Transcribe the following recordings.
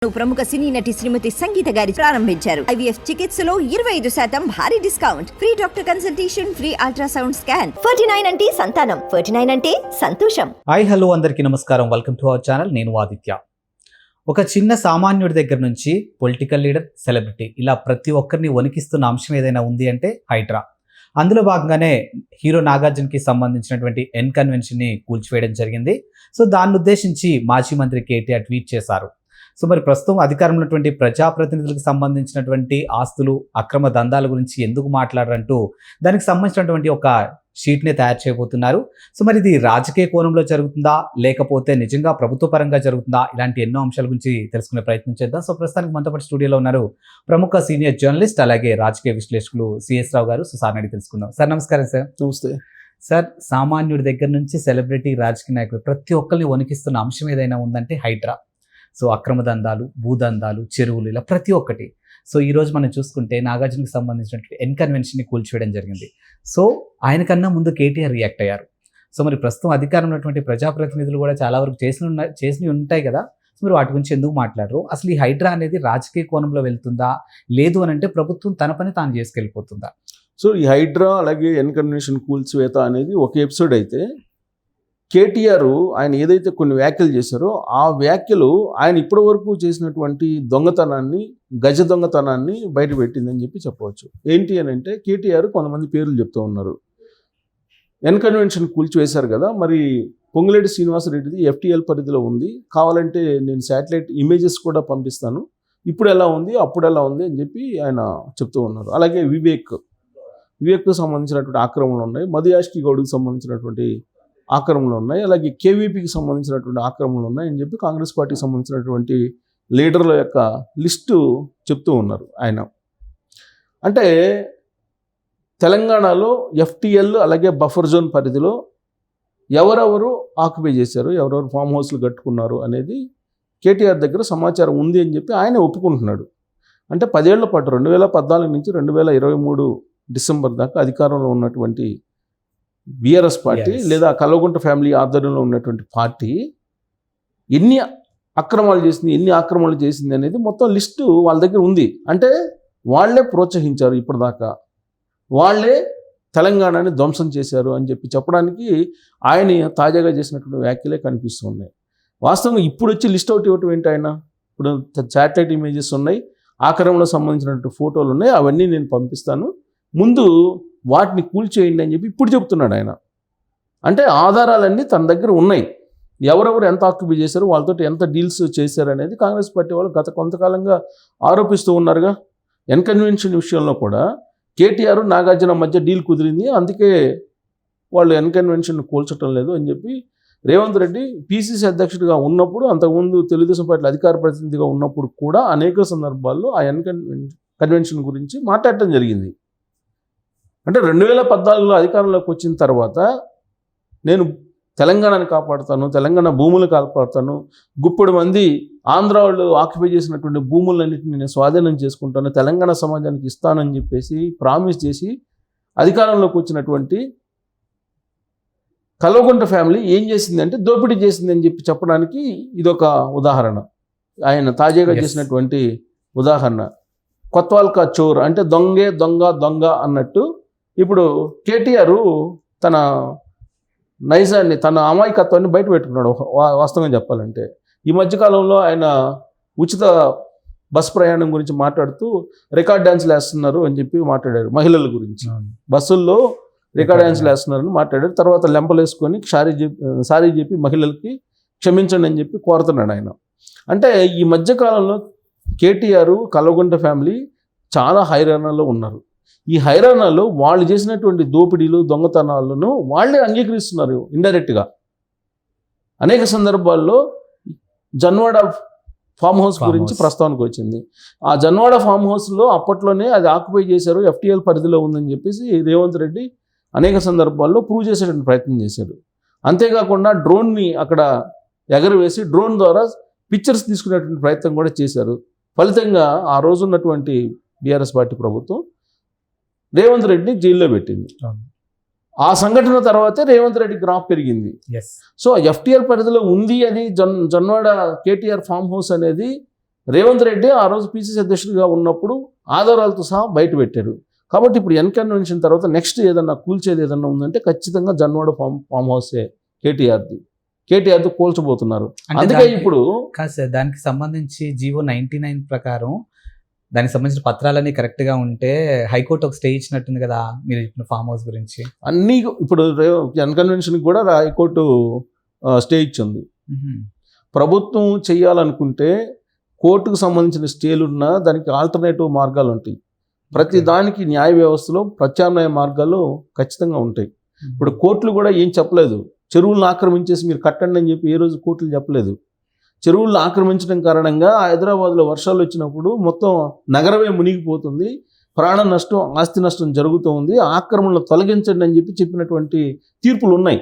ప్రముఖ సినీ నటి శ్రీమతి సంగీత గారి ప్రారంభించారు. ఐవీఎఫ్ చికిత్సలో 25% భారీ discount, free doctor consultation, free ultrasound scan. 49 అంటే సంతానం, 49 అంటే సంతోషం. హాయ్ హలో అందరికీ నమస్కారం, వెల్కమ్ టు అవర్ ఛానల్. నేను ఆదిత్య. ఒక చిన్న సామాన్యుడి దగ్గర నుంచి పొలిటికల్ లీడర్, సెలబ్రిటీ, ఇలా ప్రతి ఒక్కరిని వణికిస్తున్న అంశం ఏదైనా ఉంది అంటే హైడ్రా. అందులో భాగంగానే హీరో నాగార్జునకి సంబంధించినటువంటి ఎన్ కన్వెన్షన్ని కూల్చివేయడం జరిగింది. సో దాన్ని ఉద్దేశించి మాజీ మంత్రి కేటీఆర్ ట్వీట్ చేశారు. సో మరి ప్రస్తుతం అధికారంలో ఉన్నటువంటి ప్రజాప్రతినిధులకు సంబంధించినటువంటి ఆస్తులు, అక్రమ దందాల గురించి ఎందుకు మాట్లాడరంటూ దానికి సంబంధించినటువంటి ఒక షీట్ని తయారు చేయబోతున్నారు. సో మరి ఇది రాజకీయ కోణంలో జరుగుతుందా, లేకపోతే నిజంగా ప్రభుత్వ పరంగా జరుగుతుందా, ఇలాంటి ఎన్నో అంశాల గురించి తెలుసుకునే ప్రయత్నం చేద్దాం. సో ప్రస్తుతానికి మనతో పాటు స్టూడియోలో ఉన్నారు ప్రముఖ సీనియర్ జర్నలిస్ట్, అలాగే రాజకీయ విశ్లేషకులు సిఎస్ రావు గారు. సో సార్ అడిగి తెలుసుకుందాం. సార్ నమస్కారం. సార్ నమస్తే. సార్, సామాన్యుడి దగ్గర నుంచి సెలబ్రిటీ, రాజకీయ నాయకులు ప్రతి ఒక్కరిని వణికిస్తున్న అంశం ఏదైనా ఉందంటే హైడ్రా. సో అక్రమ దందాలు, భూదందాలు, చెరువులు, ఇలా ప్రతి ఒక్కటి. సో ఈరోజు మనం చూసుకుంటే నాగార్జునకి సంబంధించినటువంటి ఎన్ కన్వెన్షన్ని కూల్చివేయడం జరిగింది. సో ఆయనకన్నా ముందు కేటీఆర్ రియాక్ట్ అయ్యారు. సో మరి ప్రస్తుతం అధికారం ఉన్నటువంటి ప్రజాప్రతినిధులు కూడా చాలా వరకు చేసినవి ఉంటాయి కదా. సో మరి వాటి గురించి ఎందుకు మాట్లాడరు? అసలు ఈ హైడ్రా అనేది రాజకీయ కోణంలో వెళ్తుందా, లేదు అని అంటే ప్రభుత్వం తన పని తాను చేసుకెళ్ళిపోతుందా? సో ఈ హైడ్రా అలాగే ఎన్ కన్వెన్షన్ కూల్చివేత అనేది ఒక ఎపిసోడ్ అయితే, కేటీఆర్ ఆయన ఏదైతే కొన్ని వ్యాఖ్యలు చేశారో ఆ వ్యాఖ్యలు ఆయన ఇప్పటి వరకు చేసినటువంటి దొంగతనాన్ని, గజ దొంగతనాన్ని బయట పెట్టిందని చెప్పవచ్చు. ఏంటి అని అంటే, కేటీఆర్ కొంతమంది పేర్లు చెప్తూ ఉన్నారు. ఎన్ కన్వెన్షన్ కూల్చివేశారు కదా, మరి పొంగులేటి శ్రీనివాసరెడ్డిది FTL పరిధిలో ఉంది, కావాలంటే నేను శాటిలైట్ ఇమేజెస్ కూడా పంపిస్తాను, ఇప్పుడు ఎలా ఉంది అప్పుడు ఎలా ఉంది అని చెప్పి ఆయన చెప్తూ ఉన్నారు. అలాగే వివేక్కు సంబంధించినటువంటి ఆక్రమణలు ఉన్నాయి, మధుయాష్కి గౌడ్కి సంబంధించినటువంటి ఆక్రమణలు ఉన్నాయి, అలాగే KVPకి సంబంధించినటువంటి ఆక్రమణలు ఉన్నాయి అని చెప్పి కాంగ్రెస్ పార్టీకి సంబంధించినటువంటి లీడర్ల యొక్క లిస్టు చెప్తూ ఉన్నారు ఆయన. అంటే తెలంగాణలో FTL అలాగే బఫర్ జోన్ పరిధిలో ఎవరెవరు ఆక్యుపై చేశారు, ఎవరెవరు ఫామ్ హౌస్లు కట్టుకున్నారు అనేది కేటీఆర్ దగ్గర సమాచారం ఉంది అని చెప్పి ఆయన ఒప్పుకుంటున్నాడు. అంటే 10 ఏళ్ల పాటు 2014 నుంచి 2023 డిసెంబర్ దాకా అధికారంలో ఉన్నటువంటి బీఆర్ఎస్ పార్టీ లేదా కల్వకుంట్ల ఫ్యామిలీ ఆధ్వర్యంలో ఉన్నటువంటి పార్టీ ఎన్ని ఆక్రమణలు చేసింది అనేది మొత్తం లిస్టు వాళ్ళ దగ్గర ఉంది. అంటే వాళ్ళే ప్రోత్సహించారు, ఇప్పటిదాకా వాళ్ళే తెలంగాణని ధ్వంసం చేశారు అని చెప్పి చెప్పడానికి ఆయన తాజాగా చేసినటువంటి వ్యాఖ్యలే కనిపిస్తూ ఉన్నాయి. వాస్తవంగా ఇప్పుడు వచ్చి లిస్ట్ అవుట్ ఇవ్వటం ఏంటి? ఆయన ఇప్పుడు శాటిలైట్ ఇమేజెస్ ఉన్నాయి, ఆక్రమణకు సంబంధించినటువంటి ఫోటోలు ఉన్నాయి, అవన్నీ నేను పంపిస్తాను, ముందు వాటిని కూల్చేయండి అని చెప్పి ఇప్పుడు చెప్తున్నాడు ఆయన. అంటే ఆధారాలన్నీ తన దగ్గర ఉన్నాయి, ఎవరెవరు ఎంత ఆక్యుపై చేశారు, వాళ్ళతో ఎంత డీల్స్ చేశారు అనేది కాంగ్రెస్ పార్టీ వాళ్ళు గత కొంతకాలంగా ఆరోపిస్తూ ఉన్నారుగా. ఎన్ కన్వెన్షన్ విషయంలో కూడా కేటీఆర్, నాగార్జున మధ్య డీల్ కుదిరింది, అందుకే వాళ్ళు ఎన్ కన్వెన్షన్ కూల్చడం లేదు అని చెప్పి రేవంత్ రెడ్డి PCC అధ్యక్షుడిగా ఉన్నప్పుడు, అంతకుముందు తెలుగుదేశం పార్టీ అధికార ప్రతినిధిగా ఉన్నప్పుడు కూడా అనేక సందర్భాల్లో ఆ ఎన్ కన్వెన్షన్ గురించి మాట్లాడటం జరిగింది. అంటే 2014లో అధికారంలోకి వచ్చిన తర్వాత నేను తెలంగాణని కాపాడుతాను, తెలంగాణ భూములు కాపాడుతాను, గుప్పుడు మంది ఆంధ్ర వాళ్ళు ఆక్యుపై చేసినటువంటి భూములన్నింటినీ నేను స్వాధీనం చేసుకుంటాను, తెలంగాణ సమాజానికి ఇస్తానని చెప్పేసి ప్రామిస్ చేసి అధికారంలోకి వచ్చినటువంటి కల్వకుంట్ల ఫ్యామిలీ ఏం చేసిందంటే దోపిడీ చేసిందని చెప్పి చెప్పడానికి ఇదొక ఉదాహరణ. ఆయన తాజాగా చేసినటువంటి ఉదాహరణ. కొత్వాల్కా చోర్ అంటే దొంగే దొంగ అన్నట్టు ఇప్పుడు కేటీఆర్ తన నైజాన్ని, తన అమాయకత్వాన్ని బయట పెట్టుకున్నాడు. వాస్తవంగా చెప్పాలంటే ఈ మధ్యకాలంలో ఆయన ఉచిత బస్ ప్రయాణం గురించి మాట్లాడుతూ రికార్డ్ డ్యాన్స్లు వేస్తున్నారు అని చెప్పి మాట్లాడారు. మహిళల గురించి బస్సుల్లో రికార్డ్ డ్యాన్స్లు వేస్తున్నారని మాట్లాడారు. తర్వాత లెంపలు వేసుకొని సారీ చెప్పి మహిళలకి క్షమించండి అని చెప్పి కోరుతున్నాడు ఆయన. అంటే ఈ మధ్యకాలంలో కేటీఆర్, కల్వకుంట్ల ఫ్యామిలీ చాలా హైరాణాల్లో ఉన్నారు. ఈ హైరాణాల్లో వాళ్ళు చేసినటువంటి దోపిడీలు, దొంగతనాలను వాళ్ళే అంగీకరిస్తున్నారు ఇండైరెక్ట్గా. అనేక సందర్భాల్లో జన్వాడ ఫామ్ హౌస్ గురించి ప్రస్తావనకు వచ్చింది. ఆ జన్వాడ ఫామ్ హౌస్లో అప్పట్లోనే అది ఆక్యుపై చేశారు, FTL పరిధిలో ఉందని చెప్పేసి రేవంత్ రెడ్డి అనేక సందర్భాల్లో ప్రూవ్ చేసేటువంటి ప్రయత్నం చేశాడు. అంతేకాకుండా డ్రోన్ని అక్కడ ఎగరవేసి డ్రోన్ ద్వారా పిక్చర్స్ తీసుకునేటువంటి ప్రయత్నం కూడా చేశారు. ఫలితంగా ఆ రోజు ఉన్నటువంటి బీఆర్ఎస్ పార్టీ ప్రభుత్వం రేవంత్ రెడ్డిని జైల్లో పెట్టింది. ఆ సంఘటన తర్వాతే రేవంత్ రెడ్డి గ్రాఫ్ పెరిగింది. సో FTL పరిధిలో ఉంది అని జొన్నవాడ కేటీఆర్ ఫామ్ హౌస్ అనేది రేవంత్ రెడ్డి ఆ రోజు పిసిసి అధ్యక్షుడిగా ఉన్నప్పుడు ఆధారాలతో సహా బయట పెట్టాడు. కాబట్టి ఇప్పుడు కన్వెన్షన్ తర్వాత నెక్స్ట్ ఏదన్నా కూల్చేది ఏదన్నా ఉందంటే ఖచ్చితంగా జన్వాడ ఫామ్ హౌసే కేటీఆర్ది కూల్చబోతున్నారు. అందుకే ఇప్పుడు కాదు సార్, దానికి సంబంధించి జీవో 99 ప్రకారం దానికి సంబంధించిన పత్రాలన్నీ కరెక్ట్ గా ఉంటే హైకోర్టు ఒక స్టే ఇచ్చినట్టుంది కదా మీరు చెప్పిన ఫామ్ హౌస్ గురించి. అన్నీ ఇప్పుడు కన్వెన్షన్కి కూడా హైకోర్టు స్టే ఇచ్చింది. ప్రభుత్వం చేయాలనుకుంటే కోర్టుకు సంబంధించిన స్టేలున్నా దానికి ఆల్టర్నేటివ్ మార్గాలు ఉంటాయి. ప్రతి దానికి న్యాయ వ్యవస్థలో ప్రత్యామ్నాయ మార్గాలు ఖచ్చితంగా ఉంటాయి. ఇప్పుడు కోర్టులు కూడా ఏం చెప్పలేదు, చెరువులను ఆక్రమించేసి మీరు కట్టండి అని చెప్పి ఏ రోజు కోర్టులు చెప్పలేదు. చెరువులను ఆక్రమించడం కారణంగా హైదరాబాద్లో వర్షాలు వచ్చినప్పుడు మొత్తం నగరమే మునిగిపోతుంది, ప్రాణ నష్టం ఆస్తి నష్టం జరుగుతూ ఉంది, ఆక్రమణలు తొలగించండి అని చెప్పి చెప్పినటువంటి తీర్పులు ఉన్నాయి.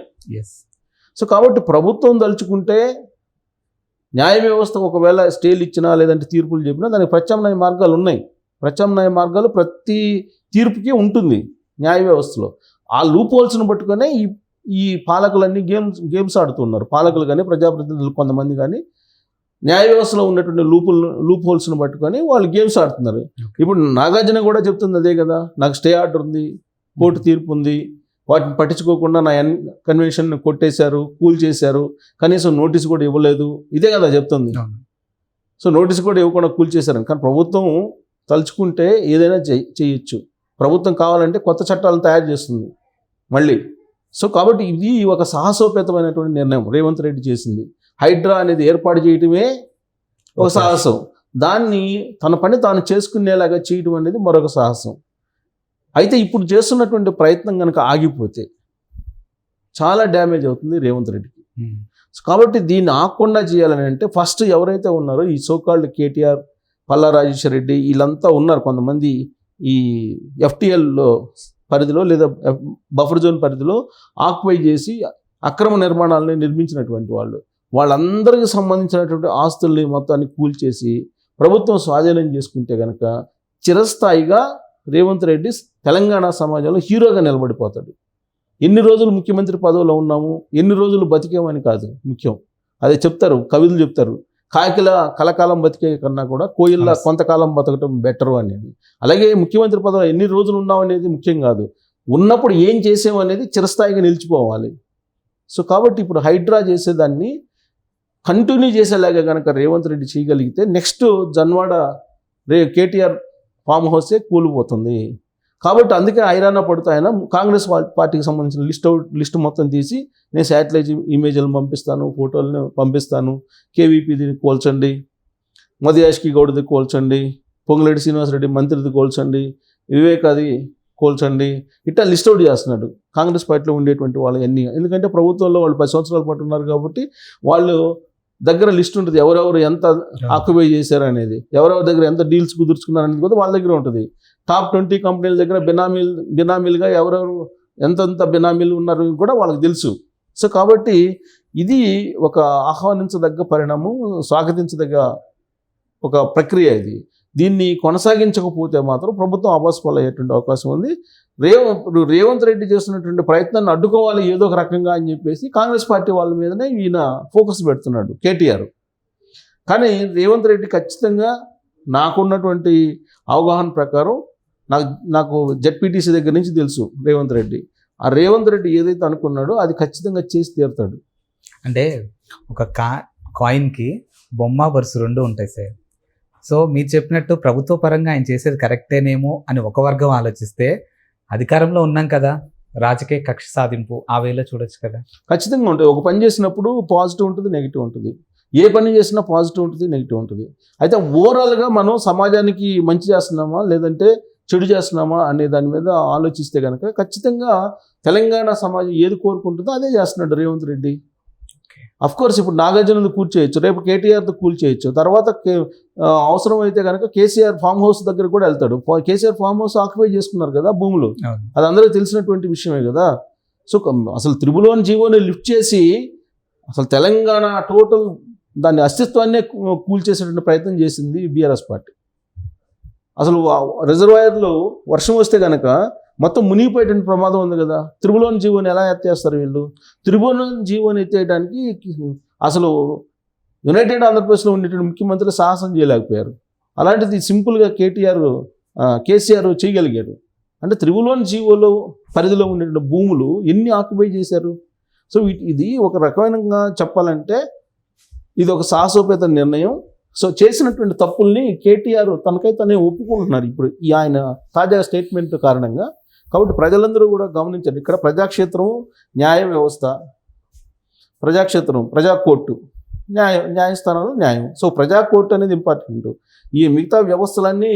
సో కాబట్టి ప్రభుత్వం దలుచుకుంటే న్యాయ వ్యవస్థ ఒకవేళ స్టేలు ఇచ్చినా లేదంటే తీర్పులు చెప్పినా దానికి ప్రత్యామ్నాయ మార్గాలు ఉన్నాయి. ప్రత్యామ్నాయ మార్గాలు ప్రతి తీర్పుకి ఉంటుంది న్యాయ వ్యవస్థలో. ఆ లూప్ హోల్స్ను పట్టుకునే ఈ పాలకులన్నీ గేమ్స్ ఆడుతున్నారు. పాలకులు కానీ ప్రజాప్రతినిధులు కొంతమంది కానీ న్యాయ వ్యవస్థలో ఉన్నటువంటి లూప్ హోల్స్ను పట్టుకొని వాళ్ళు గేమ్స్ ఆడుతున్నారు. ఇప్పుడు నాగార్జున కూడా చెప్తుంది అదే కదా, నాకు స్టే ఆర్డర్ ఉంది, కోర్టు తీర్పు ఉంది, వాటిని పట్టించుకోకుండా నా కన్వెన్షన్ కొట్టేశారు, కూల్ చేశారు, కనీసం నోటీస్ కూడా ఇవ్వలేదు, ఇదే కదా చెప్తుంది. సో నోటీస్ కూడా ఇవ్వకుండా కూల్ చేశారు. కానీ ప్రభుత్వం తలుచుకుంటే ఏదైనా చేయొచ్చు. ప్రభుత్వం కావాలంటే కొత్త చట్టాలను తయారు చేస్తుంది మళ్ళీ. సో కాబట్టి ఇది ఒక సాహసోపేతమైనటువంటి నిర్ణయం రేవంత్ రెడ్డి చేసింది. హైడ్రా అనేది ఏర్పాటు చేయటమే ఒక సాహసం, దాన్ని తన పని తాను చేసుకునేలాగా చేయటం అనేది మరొక సాహసం. అయితే ఇప్పుడు చేస్తున్నటువంటి ప్రయత్నం కనుక ఆగిపోతే చాలా డ్యామేజ్ అవుతుంది రేవంత్ రెడ్డికి. కాబట్టి దీన్ని ఆగకుండా చేయాలని అంటే ఫస్ట్ ఎవరైతే ఉన్నారో ఈ సోకాల్డ్ కేటీఆర్, పల్లా రాజేశ్వర రెడ్డి వీళ్ళంతా ఉన్నారు కొంతమంది ఈ ఎఫ్టీఎల్లో పరిధిలో లేదా బఫర్ జోన్ పరిధిలో ఆక్యుపై చేసి అక్రమ నిర్మాణాలని నిర్మించినటువంటి వాళ్ళందరికీ సంబంధించినటువంటి ఆస్తుల్ని మొత్తాన్ని కూల్చేసి ప్రభుత్వం స్వాధీనం చేసుకుంటే కనుక చిరస్థాయిగా రేవంత్ రెడ్డి తెలంగాణ సమాజంలో హీరోగా నిలబడిపోతాడు. ఎన్ని రోజులు ముఖ్యమంత్రి పదవిలో ఉన్నాము, ఎన్ని రోజులు బతికేమని కాదు ముఖ్యం. అదే చెప్తారు, కవితలు చెప్తారు, కాకిల కలకాలం బతికే కన్నా కూడా కోయిల్లా కొంతకాలం బతకటం బెటరు అనేది. అలాగే ముఖ్యమంత్రి పదవిలో ఎన్ని రోజులు ఉన్నాం అనేది ముఖ్యం కాదు, ఉన్నప్పుడు ఏం చేసాము అనేది చిరస్థాయిగా నిలిచిపోవాలి. సో కాబట్టి ఇప్పుడు హైడ్రా చేసేదాన్ని కంటిన్యూ చేసేలాగా కనుక రేవంత్ రెడ్డి చేయగలిగితే నెక్స్ట్ జన్వాడ కేటీఆర్ ఫామ్ హౌసే కూలిపోతుంది. కాబట్టి అందుకే ఐరానా పడుతూ ఆయన కాంగ్రెస్ పార్టీకి సంబంధించిన లిస్ట్ మొత్తం తీసి నేను శాటిలైట్ ఇమేజ్లను పంపిస్తాను, ఫోటోలను పంపిస్తాను, కేవీపీది కోల్చండి, మదియాష్కి గౌడ్ది కోల్చండి, పొంగులేటి శ్రీనివాసరెడ్డి మంత్రిది కోల్చండి, వివేకాది కోల్చండి, ఇట్లా లిస్ట్ అవుట్ చేస్తున్నాడు కాంగ్రెస్ పార్టీలో ఉండేటువంటి వాళ్ళు అన్నీ. ఎందుకంటే ప్రభుత్వంలో వాళ్ళు 10 సంవత్సరాల పాటు ఉన్నారు కాబట్టి వాళ్ళు దగ్గర లిస్ట్ ఉంటుంది, ఎవరెవరు ఎంత ఆక్యుపై చేశారు అనేది, ఎవరెవరి దగ్గర ఎంత డీల్స్ కుదుర్చుకున్నారు అనేది కూడా వాళ్ళ దగ్గర ఉంటుంది. టాప్ 20 కంపెనీల దగ్గర బినామీలుగా ఎవరెవరు ఎంతంత బినామీలు ఉన్నారు కూడా వాళ్ళకి తెలుసు. సో కాబట్టి ఇది ఒక ఆహ్వానించదగ్గ పరిణామం, స్వాగతించదగ్గ ఒక ప్రక్రియ ఇది. దీన్ని కొనసాగించకపోతే మాత్రం ప్రభుత్వం అబాస్పాలయ్యేటువంటి అవకాశం ఉంది. రేవంత్ రెడ్డి చేస్తున్నటువంటి ప్రయత్నాన్ని అడ్డుకోవాలి ఏదో ఒక రకంగా అని చెప్పేసి కాంగ్రెస్ పార్టీ వాళ్ళ మీదనే ఈయన ఫోకస్ పెడుతున్నాడు కేటీఆర్. కానీ రేవంత్ రెడ్డి ఖచ్చితంగా నాకున్నటువంటి అవగాహన ప్రకారం నాకు జెడ్పీటీసీ దగ్గర నుంచి తెలుసు రేవంత్ రెడ్డి. ఆ రేవంత్ రెడ్డి ఏదైతే అనుకున్నాడో అది ఖచ్చితంగా చేసి తీరుతాడు. అంటే ఒక కాయిన్కి బొమ్మ వరుస 2 ఉంటాయి సార్. సో మీరు చెప్పినట్టు ప్రభుత్వ పరంగా ఆయన చేసేది కరెక్టేనేమో అని ఒక వర్గం ఆలోచిస్తే, అధికారంలో ఉన్నాం కదా, రాజకీయ కక్ష సాధింపు ఆ వేలో చూడొచ్చు కదా. ఖచ్చితంగా ఉంటుంది. ఒక పని చేసినప్పుడు పాజిటివ్ ఉంటుంది, నెగిటివ్ ఉంటుంది. ఏ పని చేసినా పాజిటివ్ ఉంటుంది, నెగిటివ్ ఉంటుంది. అయితే ఓవరాల్గా మనం సమాజానికి మంచి చేస్తున్నామా లేదంటే చెడు చేస్తున్నామా అనే దాని మీద ఆలోచిస్తే కనుక ఖచ్చితంగా తెలంగాణ సమాజం ఏది కోరుకుంటుందో అదే చేస్తున్నాడు రేవంత్ రెడ్డి. అఫ్కోర్స్ ఇప్పుడు నాగార్జునది కూల్చేయచ్చు, రేపు కేటీఆర్తో కూల్చేయచ్చు, తర్వాత అవసరం అయితే కనుక కేసీఆర్ ఫామ్ హౌస్ దగ్గర కూడా వెళ్తాడు. కేసీఆర్ ఫామ్ హౌస్ ఆక్యుపై చేసుకున్నారు కదా భూములు, అది అందరికీ తెలిసినటువంటి విషయమే కదా. సో అసలు త్రిబుల్ జీవోని లిఫ్ట్ చేసి అసలు తెలంగాణ టోటల్ దాని అస్తిత్వాన్నే కూల్చేసేటువంటి ప్రయత్నం చేసింది బీఆర్ఎస్ పార్టీ. అసలు రిజర్వాయర్లో వర్షం వస్తే కనుక మొత్తం మునిగిపోయేటువంటి ప్రమాదం ఉంది కదా. త్రిబుల్ జీవోని ఎలా ఎత్తేస్తారు వీళ్ళు? త్రిబుల్ జీవోని ఎత్తేయడానికి అసలు యునైటెడ్ ఆంధ్రప్రదేశ్లో ఉండేటువంటి ముఖ్యమంత్రులు సాహసం చేయలేకపోయారు. అలాంటిది సింపుల్గా కేసీఆర్ చేయగలిగాడు. అంటే త్రిభువన్ జీవోలో పరిధిలో ఉండే భూములు ఎన్ని ఆక్యుపై చేశారు. సో ఇది ఒక రకమైనగా చెప్పాలంటే ఇది ఒక సాహసోపేత నిర్ణయం. సో చేసినటువంటి తప్పుల్ని కేటీఆర్ తనకైతే ఒప్పుకుంటున్నారు ఇప్పుడు ఈ ఆయన తాజా స్టేట్మెంట్ కారణంగా. కాబట్టి ప్రజలందరూ కూడా గమనించండి, ఇక్కడ ప్రజాక్షేత్రం, న్యాయ వ్యవస్థ, ప్రజాక్షేత్రం, ప్రజా కోర్టు, న్యాయస్థానంలో న్యాయం. సో ప్రజా కోర్టు అనేది ఇంపార్టెంట్. ఈ మిగతా వ్యవస్థలన్నీ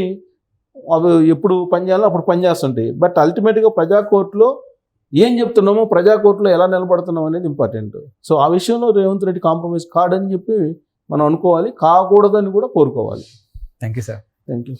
అవి ఎప్పుడు పనిచేయాలో అప్పుడు పనిచేస్తుంటాయి. బట్ అల్టిమేట్గా ప్రజా కోర్టులో ఏం చెప్తున్నామో, ప్రజా కోర్టులో ఎలా నిలబడుతున్నాం అనేది ఇంపార్టెంట్. సో ఆ విషయంలో రేవంత్ రెడ్డి కాంప్రమైజ్ కాడని చెప్పి మనం అనుకోవాలి, కాకూడదని కూడా కోరుకోవాలి. Thank you sir. Thank you.